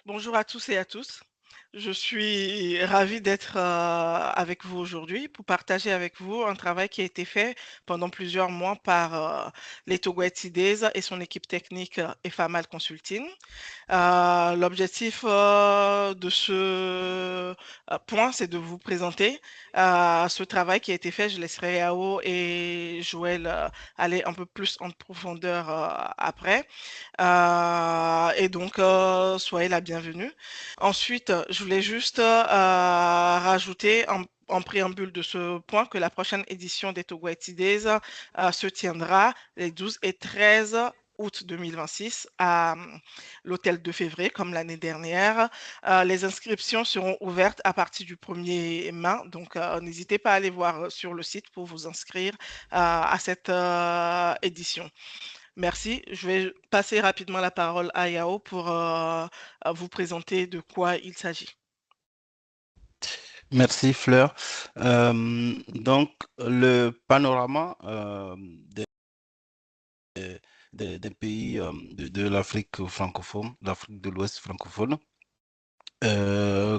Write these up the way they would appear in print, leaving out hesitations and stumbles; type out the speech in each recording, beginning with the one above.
Bonjour à tous et à tous. Je suis ravie d'être avec vous aujourd'hui pour partager avec vous un travail qui a été fait pendant plusieurs mois par les Togweti Days et son équipe technique EFAMAL Consulting. L'objectif de ce point, c'est de vous présenter ce travail qui a été fait. Je laisserai Yao et Joël aller un peu plus en profondeur après. Et donc, soyez la bienvenue. Ensuite, je voulais juste rajouter en préambule de ce point que la prochaine édition des Togweti Days se tiendra les 12 et 13 août 2026 à l'hôtel de février, comme l'année dernière. Les inscriptions seront ouvertes à partir du 1er mai, donc n'hésitez pas à aller voir sur le site pour vous inscrire à cette édition. Merci. Je vais passer rapidement la parole à Yao pour vous présenter de quoi il s'agit. Merci Fleur. Donc, le panorama des pays de l'Afrique francophone, l'Afrique de l'Ouest francophone,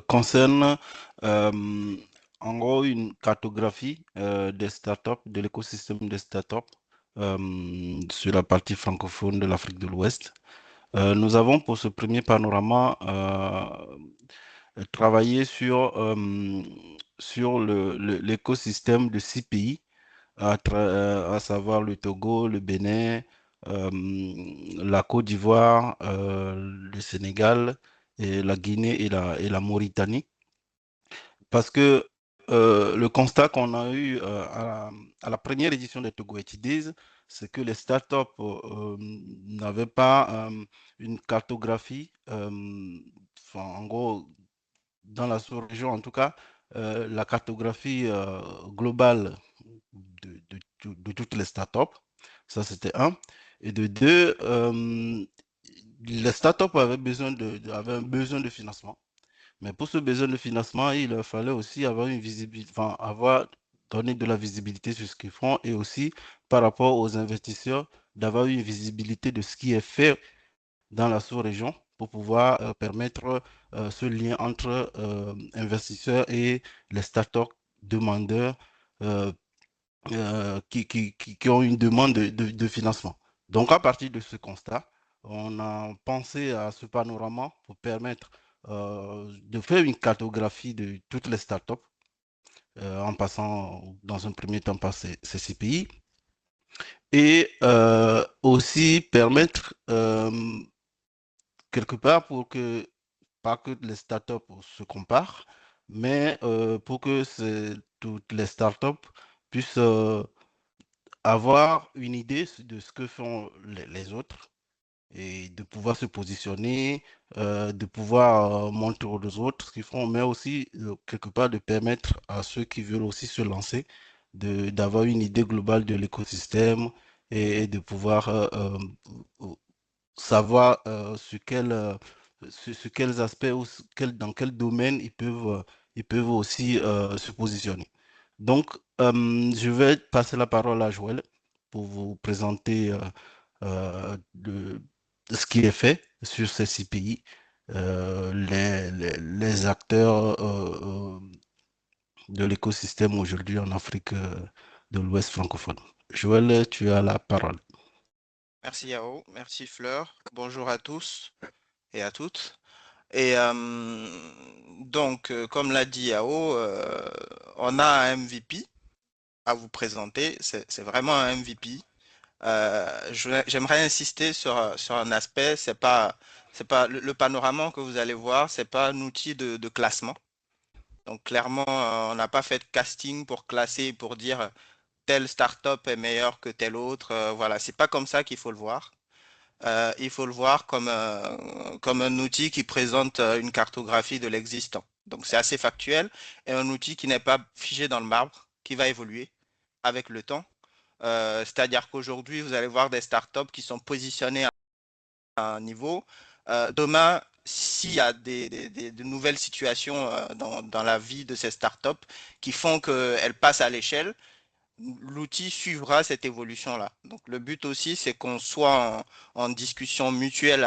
concerne euh, en gros une cartographie des startups, de l'écosystème des startups sur la partie francophone de l'Afrique de l'Ouest. Nous avons pour ce premier panorama travaillé sur l'écosystème de 6 pays, à savoir le Togo, le Bénin, euh, la Côte d'Ivoire, le Sénégal, et la Guinée et la Mauritanie. Parce que le constat qu'on a eu à la première édition des Togo Days, c'est que les startups n'avaient pas une cartographie, enfin, en gros, dans la sous-région en tout cas, la cartographie globale de toutes les startups. Ça, c'était un. Et de deux, les startups avaient un besoin de financement. Mais pour ce besoin de financement, il leur fallait aussi avoir une visibilité, enfin, avoir donné de la visibilité sur ce qu'ils font et aussi par rapport aux investisseurs, d'avoir une visibilité de ce qui est fait dans la sous-région pour pouvoir permettre ce lien entre investisseurs et les startups demandeurs euh, qui ont une demande de financement. Donc, à partir de ce constat, on a pensé à ce panorama pour permettre de faire une cartographie de toutes les startups en passant dans un premier temps par ces 6 pays et aussi permettre quelque part pour que, pas que les startups se comparent, mais pour que toutes les startups puissent avoir une idée de ce que font les autres et de pouvoir se positionner, de pouvoir montrer aux autres ce qu'ils font, mais aussi quelque part de permettre à ceux qui veulent aussi se lancer d'avoir une idée globale de l'écosystème et de pouvoir savoir sur quels aspects ou dans quel domaine ils peuvent aussi se positionner. Donc, je vais passer la parole à Joël pour vous présenter ce qui est fait sur ces 6 pays, les acteurs de l'écosystème aujourd'hui en Afrique de l'Ouest francophone. Joël, tu as la parole. Merci Yao, merci Fleur. Bonjour à tous et à toutes. Et comme l'a dit Yao, on a un MVP à vous présenter. C'est vraiment un MVP. J'aimerais insister sur un aspect. C'est pas le panorama que vous allez voir. C'est pas un outil de classement. Donc clairement, on n'a pas fait de casting pour classer, pour dire telle startup est meilleure que telle autre. Voilà, c'est pas comme ça qu'il faut le voir. Il faut le voir comme un outil qui présente une cartographie de l'existant. Donc c'est assez factuel et un outil qui n'est pas figé dans le marbre, qui va évoluer avec le temps. C'est-à-dire qu'aujourd'hui, vous allez voir des startups qui sont positionnées à un niveau. Demain, s'il y a de nouvelles situations dans la vie de ces startups qui font qu'elles passent à l'échelle, l'outil suivra cette évolution-là. Donc le but aussi, c'est qu'on soit en discussion mutuelle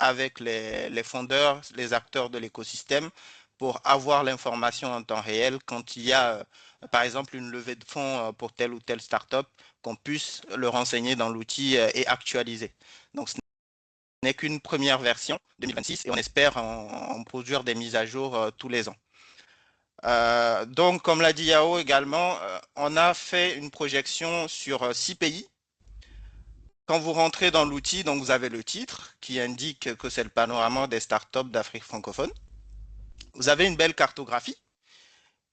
avec les fondeurs, les acteurs de l'écosystème pour avoir l'information en temps réel quand il y a, par exemple, une levée de fonds pour telle ou telle startup, qu'on puisse le renseigner dans l'outil et actualiser. Donc, ce n'est qu'une première version 2026 et on espère en produire des mises à jour tous les ans. Donc, comme l'a dit Yao également, on a fait une projection sur 6 pays. Quand vous rentrez dans l'outil, donc vous avez le titre qui indique que c'est le panorama des startups d'Afrique francophone. Vous avez une belle cartographie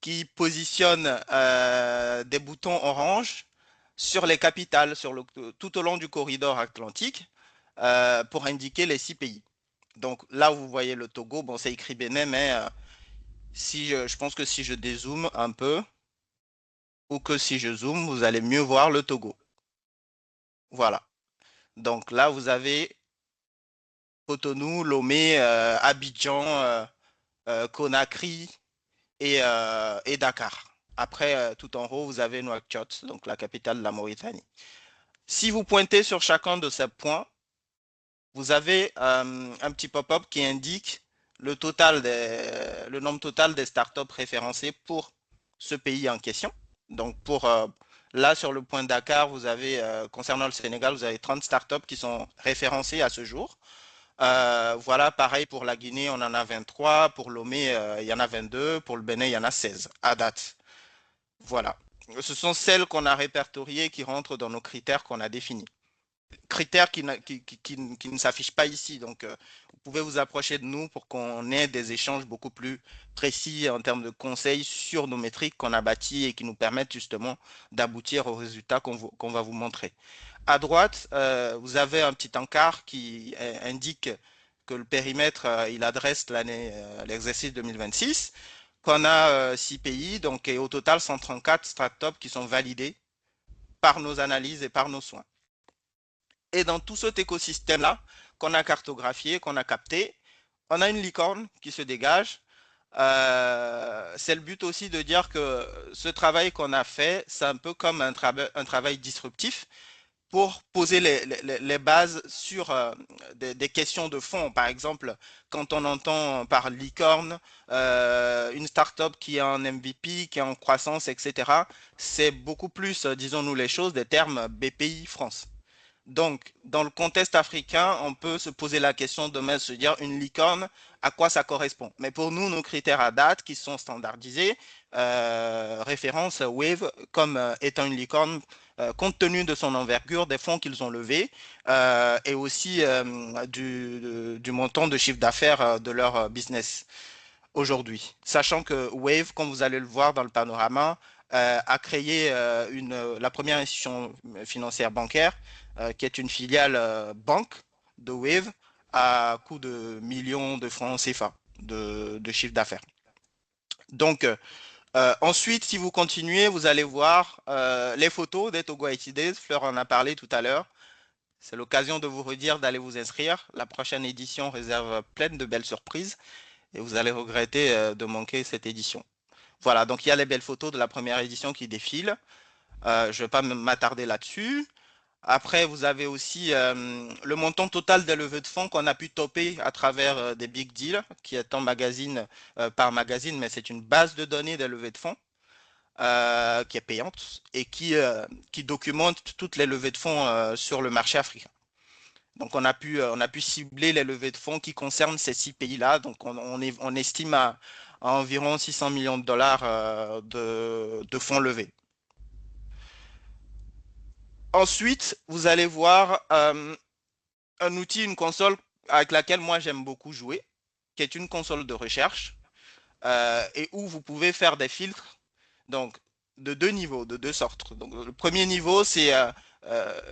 qui positionne des boutons orange sur les capitales tout au long du corridor atlantique pour indiquer les 6 pays. Donc là, vous voyez le Togo, bon, c'est écrit Bénin, mais je pense que si je dézoome un peu, ou que si je zoome, vous allez mieux voir le Togo. Voilà. Donc là, vous avez Cotonou, Lomé, Abidjan, Conakry et Dakar. Après, tout en haut, vous avez Nouakchott, donc la capitale de la Mauritanie. Si vous pointez sur chacun de ces points, vous avez un petit pop-up qui indique le nombre total des startups référencées pour ce pays en question. Donc, là, sur le point Dakar, vous avez, concernant le Sénégal, vous avez 30 startups qui sont référencées à ce jour. Voilà, pareil pour la Guinée, on en a 23. Pour Lomé, il y en a 22. Pour le Bénin, il y en a 16 à date. Voilà. Ce sont celles qu'on a répertoriées qui rentrent dans nos critères qu'on a définis. Critères qui ne s'affichent pas ici. Donc, vous pouvez vous approcher de nous pour qu'on ait des échanges beaucoup plus précis en termes de conseils sur nos métriques qu'on a bâties et qui nous permettent justement d'aboutir aux résultats qu'on va vous montrer. À droite, vous avez un petit encart qui indique que le périmètre, il adresse l'exercice 2026, qu'on a 6 pays, donc et au total 134 startups qui sont validées par nos analyses et par nos soins. Et dans tout cet écosystème-là qu'on a cartographié, qu'on a capté, on a une licorne qui se dégage. C'est le but aussi de dire que ce travail qu'on a fait, c'est un peu comme un travail disruptif pour poser les bases sur des questions de fond. Par exemple, quand on entend par licorne, une startup qui est en MVP, qui est en croissance, etc., c'est beaucoup plus, disons-nous les choses, des termes BPI France. Donc, dans le contexte africain, on peut se poser la question de se dire une licorne, à quoi ça correspond. Mais pour nous, nos critères à date qui sont standardisés, référence Wave comme étant une licorne, compte tenu de son envergure, des fonds qu'ils ont levés et aussi du montant de chiffre d'affaires de leur business aujourd'hui. Sachant que Wave, comme vous allez le voir dans le panorama, a créé la première institution financière bancaire qui est une filiale banque de Wave à coût de millions de francs CFA de chiffre d'affaires. Donc, ensuite, si vous continuez, vous allez voir les photos des Togo IT Days. Fleur en a parlé tout à l'heure. C'est l'occasion de vous redire d'aller vous inscrire. La prochaine édition réserve plein de belles surprises et vous allez regretter de manquer cette édition. Voilà, donc il y a les belles photos de la première édition qui défilent. Je ne vais pas m'attarder là-dessus. Après, vous avez aussi le montant total des levées de fonds qu'on a pu toper à travers des big deals, qui est en magazine par magazine, mais c'est une base de données des levées de fonds qui est payante et qui documente toutes les levées de fonds sur le marché africain. Donc, on a pu cibler les levées de fonds qui concernent ces 6 pays-là. Donc, on estime à environ 600 millions de dollars de fonds levés. Ensuite, vous allez voir un outil, une console avec laquelle moi j'aime beaucoup jouer, qui est une console de recherche et où vous pouvez faire des filtres donc, de 2 niveaux, de 2 sortes. Donc, le premier niveau, c'est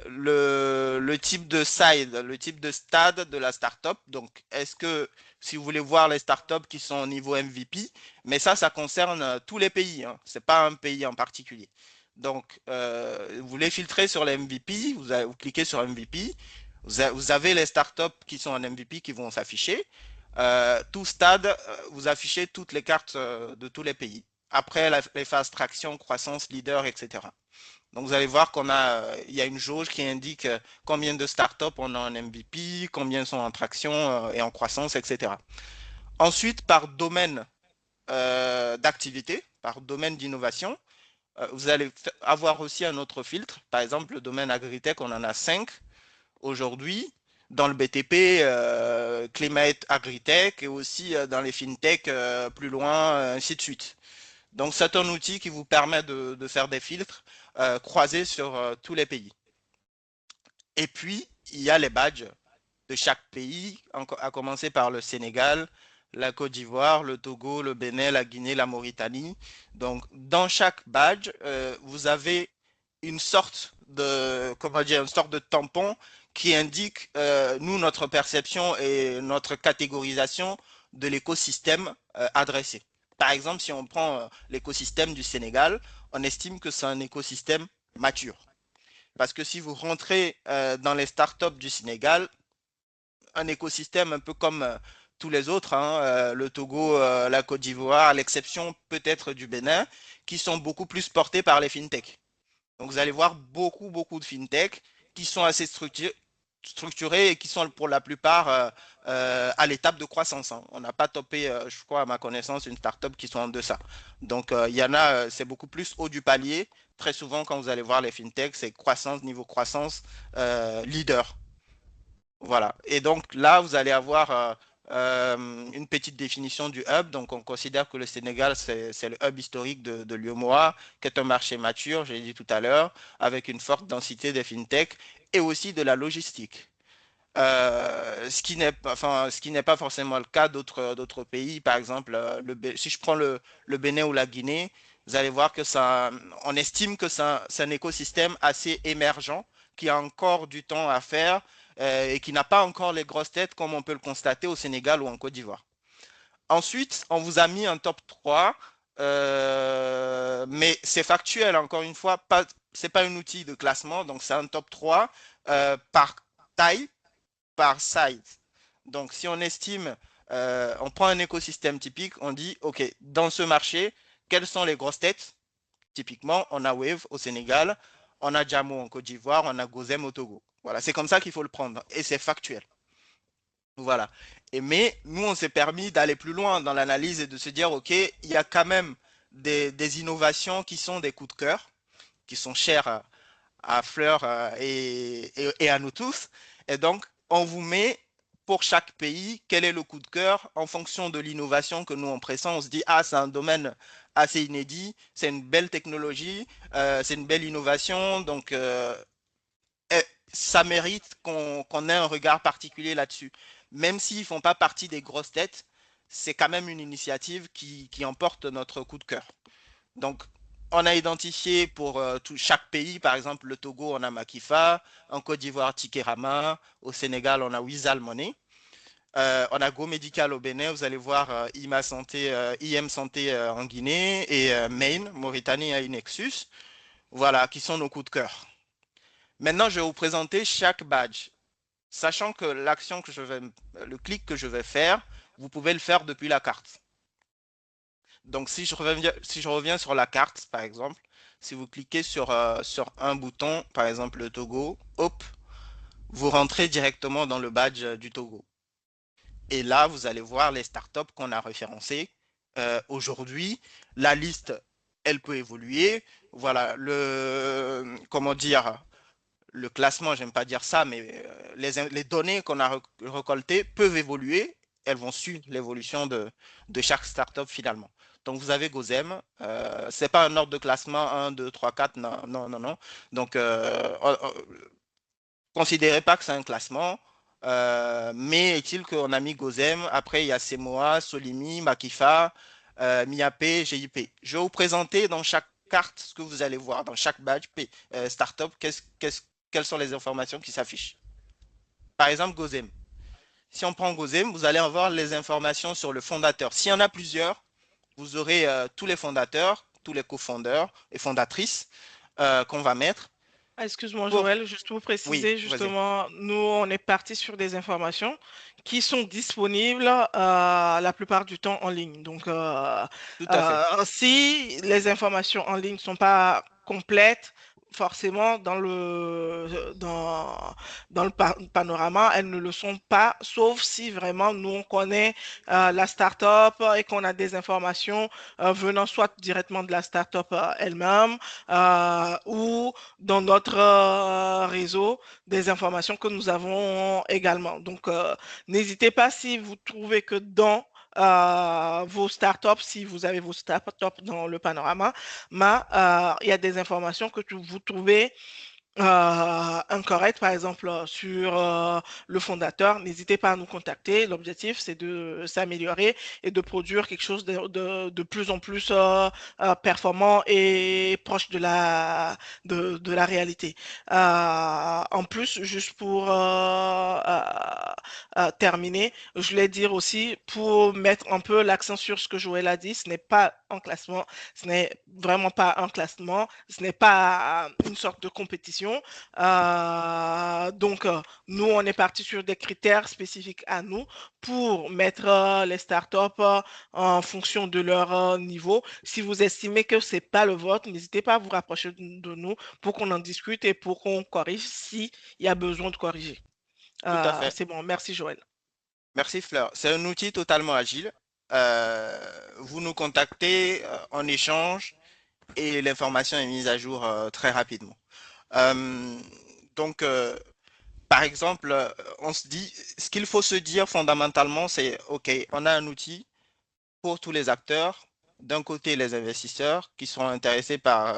le type de side, le type de stade de la startup. Donc, est-ce que si vous voulez voir les startups qui sont au niveau MVP, mais ça concerne tous les pays, hein, ce n'est pas un pays en particulier. Donc, vous voulez filtrer sur les MVP, vous cliquez sur MVP, vous avez les startups qui sont en MVP qui vont s'afficher. Tout stade, vous affichez toutes les cartes de tous les pays. Après les phases traction, croissance, leader, etc. Donc, vous allez voir il y a une jauge qui indique combien de startups on a en MVP, combien sont en traction et en croissance, etc. Ensuite, par domaine d'activité, par domaine d'innovation, vous allez avoir aussi un autre filtre. Par exemple, le domaine agritech, on en a 5 aujourd'hui. Dans le BTP, Climate Agritech et aussi dans les FinTech plus loin, ainsi de suite. Donc, c'est un outil qui vous permet de faire des filtres croisés sur tous les pays. Et puis, il y a les badges de chaque pays, à commencer par le Sénégal, la Côte d'Ivoire, le Togo, le Bénin, la Guinée, la Mauritanie. Donc, dans chaque badge, vous avez une sorte une sorte de tampon qui indique, nous, notre perception et notre catégorisation de l'écosystème adressé. Par exemple, si on prend l'écosystème du Sénégal, on estime que c'est un écosystème mature. Parce que si vous rentrez dans les startups du Sénégal, un écosystème un peu comme tous les autres, hein, le Togo, la Côte d'Ivoire, à l'exception peut-être du Bénin, qui sont beaucoup plus portés par les fintechs. Donc vous allez voir beaucoup de fintechs qui sont assez structurés et qui sont pour la plupart à l'étape de croissance. Hein. On n'a pas topé, je crois, à ma connaissance, une startup qui soit en deçà. Donc il y en a, c'est beaucoup plus haut du palier. Très souvent, quand vous allez voir les fintechs, c'est croissance, niveau croissance, leader. Voilà. Et donc là, vous allez avoir une petite définition du hub. Donc, on considère que le Sénégal, c'est le hub historique de l'UEMOA, qui est un marché mature, j'ai dit tout à l'heure, avec une forte densité des fintechs et aussi de la logistique. Ce qui n'est pas forcément le cas d'autres pays. Par exemple, si je prends le Bénin ou la Guinée, vous allez voir que on estime que c'est un écosystème assez émergent qui a encore du temps à faire et qui n'a pas encore les grosses têtes comme on peut le constater au Sénégal ou en Côte d'Ivoire. Ensuite, on vous a mis un top 3, mais c'est factuel, encore une fois, ce n'est pas un outil de classement, donc c'est un top 3 par taille, par size. Donc, si on estime, on prend un écosystème typique, on dit, OK, dans ce marché, quelles sont les grosses têtes? Typiquement, on a Wave au Sénégal, on a Jamo en Côte d'Ivoire, on a Gozem au Togo. Voilà, c'est comme ça qu'il faut le prendre et c'est factuel. Voilà. Mais nous, on s'est permis d'aller plus loin dans l'analyse et de se dire, OK, il y a quand même des innovations qui sont des coups de cœur, qui sont chers à Fleur et à nous tous. Et donc, on vous met pour chaque pays quel est le coup de cœur en fonction de l'innovation que nous on pressent. On se dit, ah, c'est un domaine assez inédit, c'est une belle technologie, c'est une belle innovation, donc ça mérite qu'on ait un regard particulier là-dessus. Même s'ils ne font pas partie des grosses têtes, c'est quand même une initiative qui emporte notre coup de cœur. Donc, on a identifié pour chaque pays, par exemple, le Togo, on a Makifa, en Côte d'Ivoire, Tikerama, au Sénégal, on a Wizall Money, on a Go Medical au Bénin, vous allez voir IM Santé en Guinée et Maine, Mauritanie et Nexus, voilà, qui sont nos coups de cœur. Maintenant, je vais vous présenter chaque badge, sachant que le clic que je vais faire, vous pouvez le faire depuis la carte. Donc, si je reviens sur la carte, par exemple, si vous cliquez sur un bouton, par exemple le Togo, hop, vous rentrez directement dans le badge du Togo. Et là, vous allez voir les startups qu'on a référencées. Aujourd'hui, la liste, elle peut évoluer. Voilà, le classement, j'aime pas dire ça, mais les données qu'on a récoltées peuvent évoluer. Elles vont suivre l'évolution de chaque startup finalement. Donc, vous avez Gozem. Ce n'est pas un ordre de classement 1, 2, 3, 4. Non. Donc, considérez pas que c'est un classement. Mais est-il qu'on a mis Gozem, après il y a Semoa, Solimi, Makifa, Miapé, GIP. Je vais vous présenter dans chaque carte ce que vous allez voir, dans chaque badge startup, quelles sont les informations qui s'affichent. Par exemple, Gozem. Si on prend Gozem, vous allez avoir les informations sur le fondateur. S'il y en a plusieurs, vous aurez tous les fondateurs, tous les cofondeurs et fondatrices qu'on va mettre. Excuse-moi, Joël, juste pour préciser, justement, nous, on est parti sur des informations qui sont disponibles la plupart du temps en ligne. Donc, Tout à fait. si les informations en ligne ne sont pas complètes, forcément dans le panorama, elles ne le sont pas, sauf si vraiment nous on connaît la start-up et qu'on a des informations venant soit directement de la start-up elle-même ou dans notre réseau, des informations que nous avons également. Donc, n'hésitez pas si vous trouvez que dans vos startups, si vous avez vos startups dans le panorama, il y a des informations que vous trouvez incorrectes, par exemple sur le fondateur, n'hésitez pas à nous contacter. L'objectif, c'est de s'améliorer et de produire quelque chose de plus en plus performant et proche de la réalité. En plus, juste pour terminer, je voulais dire aussi, pour mettre un peu l'accent sur ce que Joël a dit, ce n'est pas un classement, ce n'est vraiment pas un classement, ce n'est pas une sorte de compétition. Donc, nous, on est parti sur des critères spécifiques à nous pour mettre les startups en fonction de leur niveau. Si vous estimez que ce n'est pas le vôtre, n'hésitez pas à vous rapprocher de nous pour qu'on en discute et pour qu'on corrige s'il y a besoin de corriger. Tout à fait. C'est bon, merci Joël. Merci Fleur. C'est un outil totalement agile. Vous nous contactez en échange et l'information est mise à jour très rapidement. Donc, par exemple, on se dit, ce qu'il faut se dire fondamentalement, c'est, OK, on a un outil pour tous les acteurs. D'un côté, les investisseurs qui sont intéressés par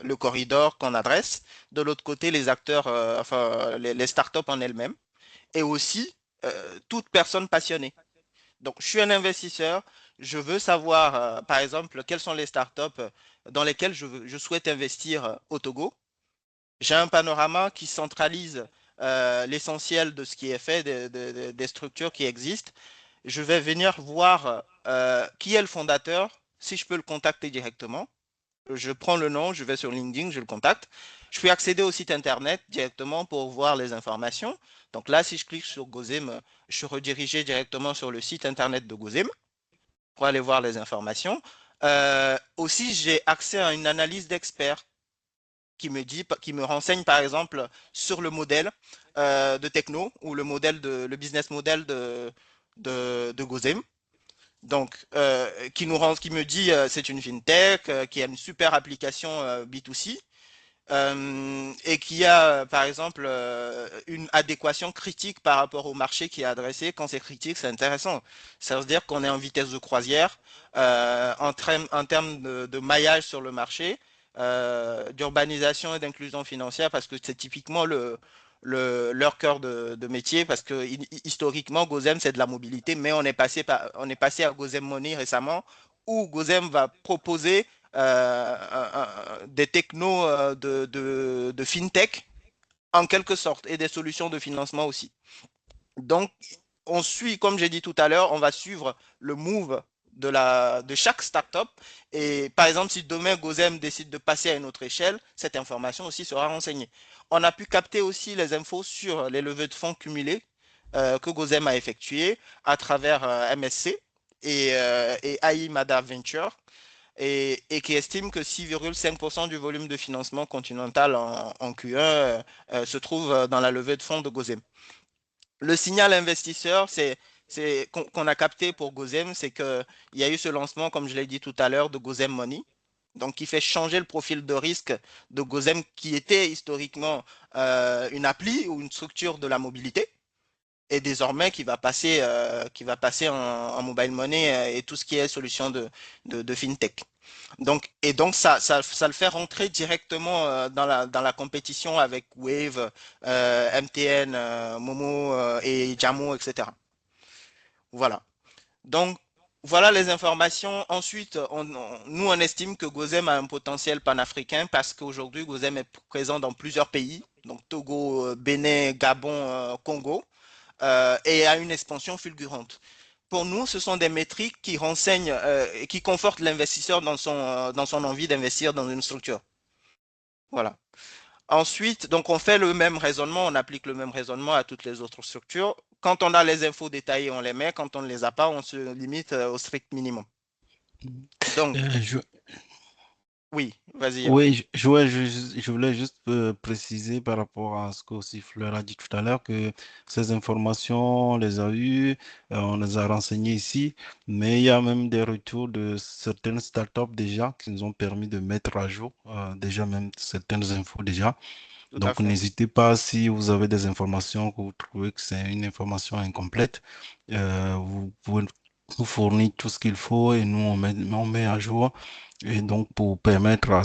le corridor qu'on adresse. De l'autre côté, les acteurs, enfin, les startups en elles-mêmes. Et aussi, toute personne passionnée. Donc, je suis un investisseur. Je veux savoir, par exemple, quelles sont les startups dans lesquelles je souhaite investir au Togo. J'ai un panorama qui centralise l'essentiel de ce qui est fait, des structures qui existent. Je vais venir voir qui est le fondateur, si je peux le contacter directement. Je prends le nom, je vais sur LinkedIn, je le contacte. Je peux accéder au site internet directement pour voir les informations. Donc là, si je clique sur Gozem, je suis redirigé directement sur le site internet de Gozem pour aller voir les informations. Aussi, j'ai accès à une analyse d'experts qui me renseigne par exemple sur le modèle de Techno ou le business model de Gozem. Donc, qui me dit c'est une fintech qui a une super application B2C et qui a par exemple une adéquation critique par rapport au marché qui est adressé. Quand c'est critique, c'est intéressant. Ça veut dire qu'on est en vitesse de croisière en termes de maillage sur le marché, d'urbanisation et d'inclusion financière, parce que c'est typiquement leur cœur de métier, parce que historiquement, Gozem, c'est de la mobilité, mais on est passé à Gozem Money récemment, où Gozem va proposer des technos de fintech en quelque sorte et des solutions de financement aussi. Donc, on suit, comme j'ai dit tout à l'heure, on va suivre le move de chaque startup. Et par exemple, si demain Gozem décide de passer à une autre échelle, cette information aussi sera renseignée. On a pu capter aussi les infos sur les levées de fonds cumulées que Gozem a effectuées à travers MSC et Aimada Venture et qui estime que 6,5% du volume de financement continental en Q1 se trouve dans la levée de fonds de Gozem. Le signal investisseur, qu'on a capté pour Gozem, c'est qu'il y a eu ce lancement, comme je l'ai dit tout à l'heure, de Gozem Money, donc qui fait changer le profil de risque de Gozem, qui était historiquement une appli ou une structure de la mobilité, et désormais qui va passer en mobile money et tout ce qui est solution de fintech. Donc ça le fait rentrer directement dans la compétition avec Wave, MTN, Momo et Jamo, etc. Voilà. Donc voilà les informations. Ensuite, nous on estime que Gozem a un potentiel panafricain parce qu'aujourd'hui Gozem est présent dans plusieurs pays, donc Togo, Bénin, Gabon, Congo, et a une expansion fulgurante. Pour nous, ce sont des métriques qui renseignent et qui confortent l'investisseur dans son envie d'investir dans une structure. Voilà. Ensuite, donc on fait le même raisonnement, on applique le même raisonnement à toutes les autres structures. Quand on a les infos détaillées, on les met. Quand on ne les a pas, on se limite au strict minimum. Donc, Oui, vas-y, Yao. Oui, je voulais juste préciser par rapport à ce que aussi Fleur a dit tout à l'heure, que ces informations, on les a eues, on les a renseignées ici, mais il y a même des retours de certaines startups déjà qui nous ont permis de mettre à jour déjà même certaines infos déjà. Tout à Donc fait. n'hésitez pas si vous avez des informations que vous trouvez que c'est une information incomplète, vous pouvez nous fournir tout ce qu'il faut et nous on met à jour. Et donc, pour permettre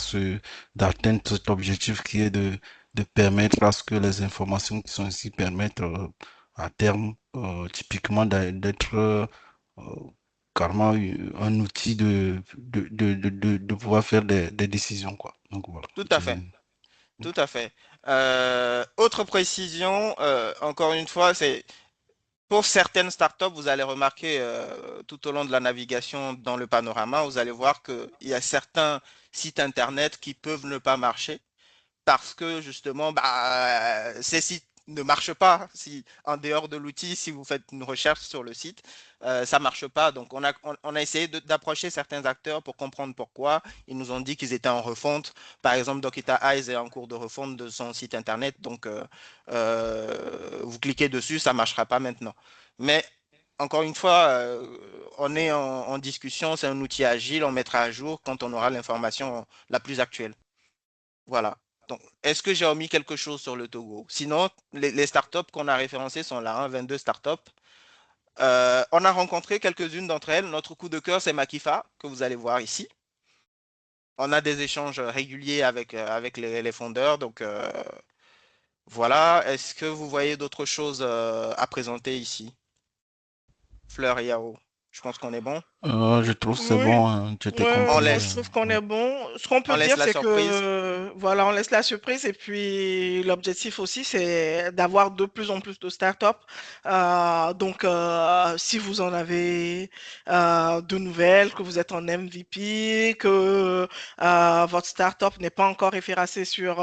d'atteindre cet objectif qui est de permettre à ce que les informations qui sont ici permettent à terme, typiquement, d'être carrément un outil de pouvoir faire des décisions, quoi. Donc, voilà. Tout à fait. Tout à fait. Autre précision, encore une fois, c'est pour certaines startups, vous allez remarquer tout au long de la navigation dans le panorama, vous allez voir qu'il y a certains sites internet qui peuvent ne pas marcher parce que justement, bah, ces sites ne marchent pas. Si en dehors de l'outil, si vous faites une recherche sur le site, ça marche pas. Donc, on a essayé d'approcher certains acteurs pour comprendre pourquoi. Ils nous ont dit qu'ils étaient en refonte. Par exemple, Dokita Eyes est en cours de refonte de son site internet. Donc, vous cliquez dessus, ça marchera pas maintenant. Mais encore une fois, on est en discussion, c'est un outil agile, on mettra à jour quand on aura l'information la plus actuelle. Voilà. Donc, est-ce que j'ai omis quelque chose sur le Togo? Sinon, les startups qu'on a référencées sont là, hein, 22 startups. On a rencontré quelques-unes d'entre elles. Notre coup de cœur, c'est Makifa, que vous allez voir ici. On a des échanges réguliers avec les fondeurs. Donc, voilà. Est-ce que vous voyez d'autres choses à présenter ici? Fleur et Yao. Je pense qu'on est bon. Je trouve que c'est Oui, bon, hein, tu étais On moi je complet. trouve laisse, qu'on Ouais. est bon. Ce qu'on on peut laisse dire, la c'est surprise. que voilà, on laisse la surprise et puis l'objectif aussi, c'est d'avoir de plus en plus de startups. Donc, si vous en avez de nouvelles, que vous êtes en MVP, que votre startup n'est pas encore référencée sur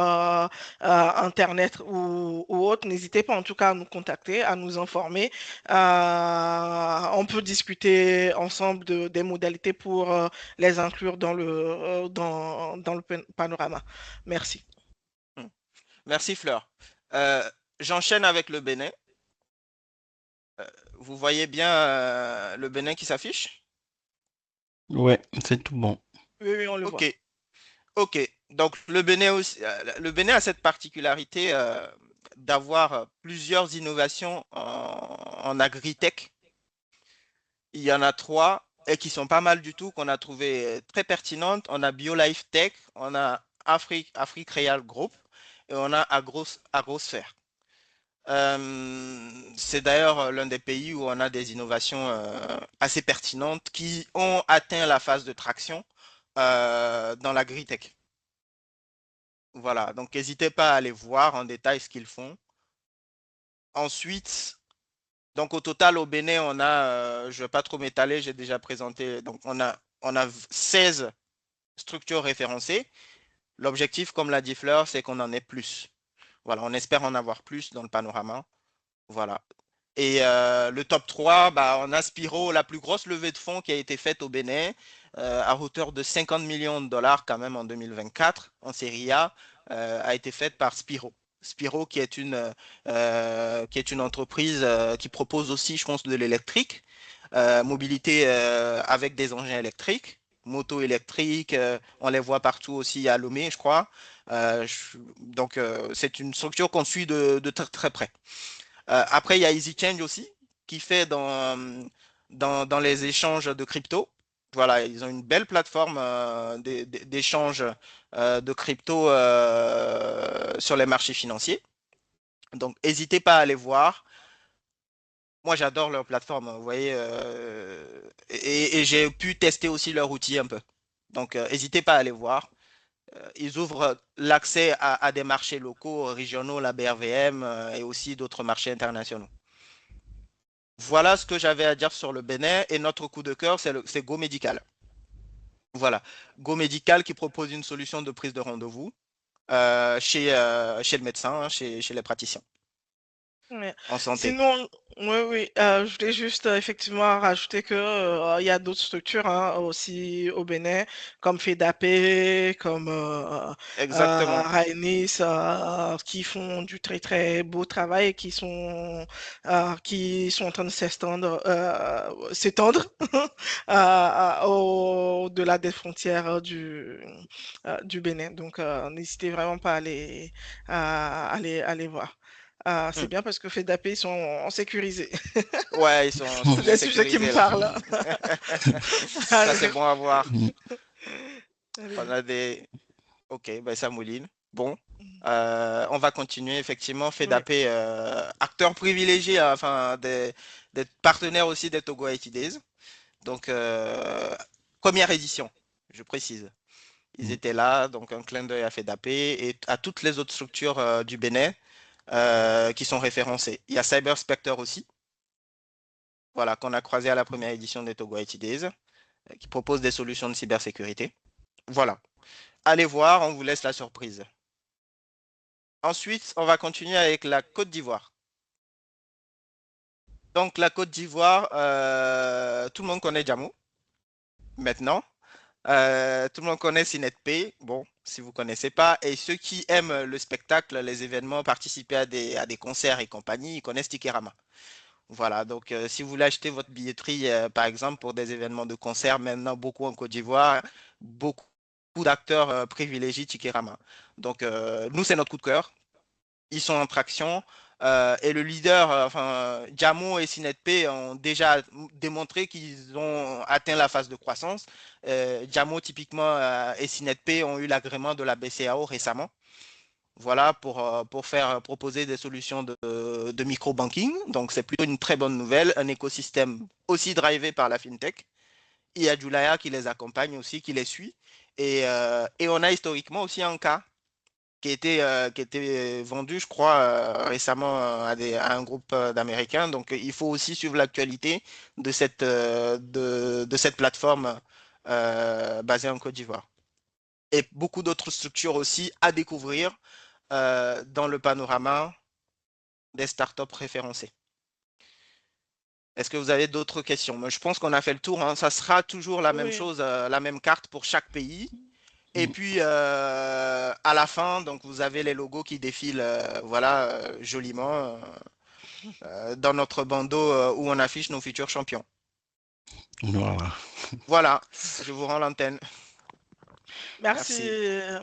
Internet ou autre, n'hésitez pas en tout cas à nous contacter, à nous informer. On peut discuter ensemble des modalités pour les inclure dans le panorama. Merci. Hmm. Merci, Fleur. Euh, J'enchaîne avec le Bénin. Vous voyez bien le Bénin qui s'affiche? Ouais, c'est tout bon. Oui, oui, on le Ok, voit. ok. Donc le Bénin aussi, le Bénin a cette particularité d'avoir plusieurs innovations en agritech. Il y en a trois et qui sont pas mal du tout, qu'on a trouvé très pertinentes. On a BioLife Tech, on a Afrique Real Group et on a Agrosphère. C'est d'ailleurs l'un des pays où on a des innovations assez pertinentes qui ont atteint la phase de traction dans l'agritech. Voilà, donc n'hésitez pas à aller voir en détail ce qu'ils font. Ensuite, donc au total au Bénin, on a, je ne vais pas trop m'étaler, j'ai déjà présenté, donc on a 16 structures référencées. L'objectif, comme l'a dit Fleur, c'est qu'on en ait plus. Voilà, on espère en avoir plus dans le panorama. Voilà. Et le top 3, bah, on a Spiro, la plus grosse levée de fonds qui a été faite au Bénin, à hauteur de 50 millions de dollars quand même en 2024, en série A, a été faite par Spiro. Spiro qui est une entreprise qui propose aussi, je pense, de l'électrique, mobilité avec des engins électriques, moto électriques, on les voit partout aussi à Lomé, je crois. Donc, c'est une structure qu'on suit de très, très près. Après, il y a EasyChange aussi, qui fait dans les échanges de crypto. Voilà, ils ont une belle plateforme d'échange de crypto sur les marchés financiers. Donc, n'hésitez pas à aller voir. Moi, j'adore leur plateforme, vous voyez, et j'ai pu tester aussi leur outil un peu. Donc, n'hésitez pas à aller voir. Ils ouvrent l'accès à des marchés locaux, régionaux, la BRVM, et aussi d'autres marchés internationaux. Voilà ce que j'avais à dire sur le Bénin et notre coup de cœur, c'est Go Médical. Voilà, Go Médical qui propose une solution de prise de rendez-vous chez le médecin, hein, chez les praticiens Ouais. en santé. Sinon, Oui, je voulais juste effectivement rajouter que il y a d'autres structures hein, aussi au Bénin, comme FEDAPE, comme Exactement. Rainis, qui font du très très beau travail et qui sont en train de s'étendre au-delà des frontières du Bénin. Donc, n'hésitez vraiment pas à aller voir. C'est Hmm. bien parce que FEDAP, ils sont sécurisés. Ouais, ils sont C'est bien des sujets qui me sécurisés là. parlent. Ça, c'est Allez, bon à voir. On allez. a des... Ok, ben ça mouline. Bon, on va continuer. Effectivement, Oui, FEDAP, acteur privilégié, hein, enfin, des partenaires aussi des Togo IT Days. Donc, première édition, je précise. Ils étaient là, donc un clin d'œil à FEDAP et à toutes les autres structures du Bénin qui sont référencées. Il y a Cyber Spectre aussi, voilà, qu'on a croisé à la première édition des Togo IT Days, qui propose des solutions de cybersécurité. Voilà. Allez voir, on vous laisse la surprise. Ensuite, on va continuer avec la Côte d'Ivoire. Donc, la Côte d'Ivoire, tout le monde connaît Jamo maintenant. Tout le monde connaît CNETP. Bon, si vous ne connaissez pas. Et ceux qui aiment le spectacle, les événements, participer à des concerts et compagnie, ils connaissent Tikerama. Voilà, donc si vous voulez acheter votre billetterie, par exemple, pour des événements de concert, maintenant beaucoup en Côte d'Ivoire, beaucoup d'acteurs privilégient Tikerama. Donc, nous, c'est notre coup de cœur. Ils sont en traction. Et le leader, enfin, Jamo et Sinetp ont déjà démontré qu'ils ont atteint la phase de croissance. Jamo, typiquement, et Sinetp ont eu l'agrément de la BCAO récemment. Voilà, pour faire proposer des solutions de micro-banking. Donc, c'est plutôt une très bonne nouvelle. Un écosystème aussi drivé par la FinTech. Il y a Julaya qui les accompagne aussi, qui les suit. Et on a historiquement aussi un cas qui était vendu, je crois, récemment à un groupe d'Américains. Donc, il faut aussi suivre l'actualité de cette plateforme basée en Côte d'Ivoire. Et beaucoup d'autres structures aussi à découvrir dans le panorama des startups référencées. Est-ce que vous avez d'autres questions? Moi, je pense qu'on a fait le tour, hein. Ça sera toujours la même oui. chose, la même carte pour chaque pays. Et puis à la fin, donc vous avez les logos qui défilent, voilà, joliment dans notre bandeau où on affiche nos futurs champions. Voilà. Voilà, je vous rends l'antenne. Merci,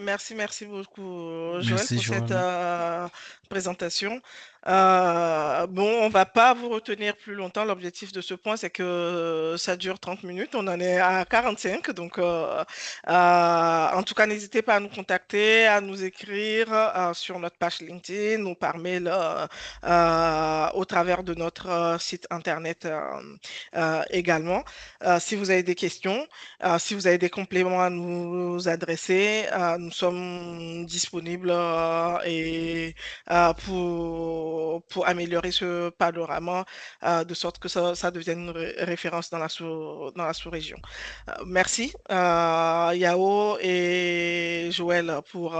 Merci. merci beaucoup, Joël, Merci, pour cette Joël. présentation. Bon, on va pas vous retenir plus longtemps. L'objectif de ce point, c'est que ça dure 30 minutes. On en est à 45. Donc, en tout cas, n'hésitez pas à nous contacter, à nous écrire sur notre page LinkedIn ou par mail au travers de notre site internet également. Si vous avez des questions. Si vous avez des compléments à nous adresser, nous sommes disponibles pour améliorer ce panorama de sorte que ça devienne une référence dans la sous-région. Merci, Yao et Joël, pour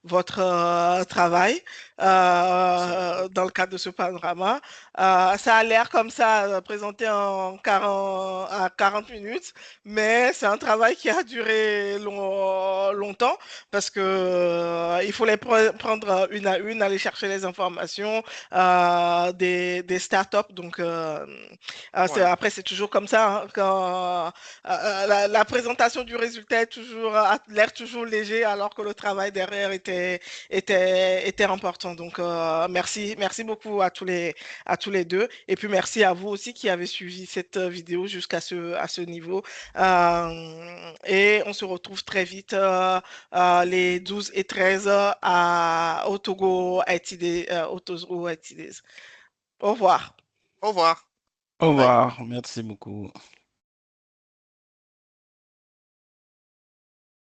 votre travail Merci beaucoup. dans le cadre de ce panorama. Ça a l'air comme ça, présenté à 40 minutes, mais c'est un travail qui a duré longtemps parce que il faut les prendre une à une, aller chercher les informations des startups. Donc, Ouais, après, c'est toujours comme ça, hein, quand la présentation du résultat a l'air toujours léger alors que le travail derrière était important. Donc, merci beaucoup à tous les deux. Et puis merci à vous aussi qui avez suivi cette vidéo jusqu'à ce niveau. Et on se retrouve très vite les 12 et 13 au Togo ITD, au Togo ITDs. Au revoir. au revoir. Au Bye. revoir. Merci beaucoup.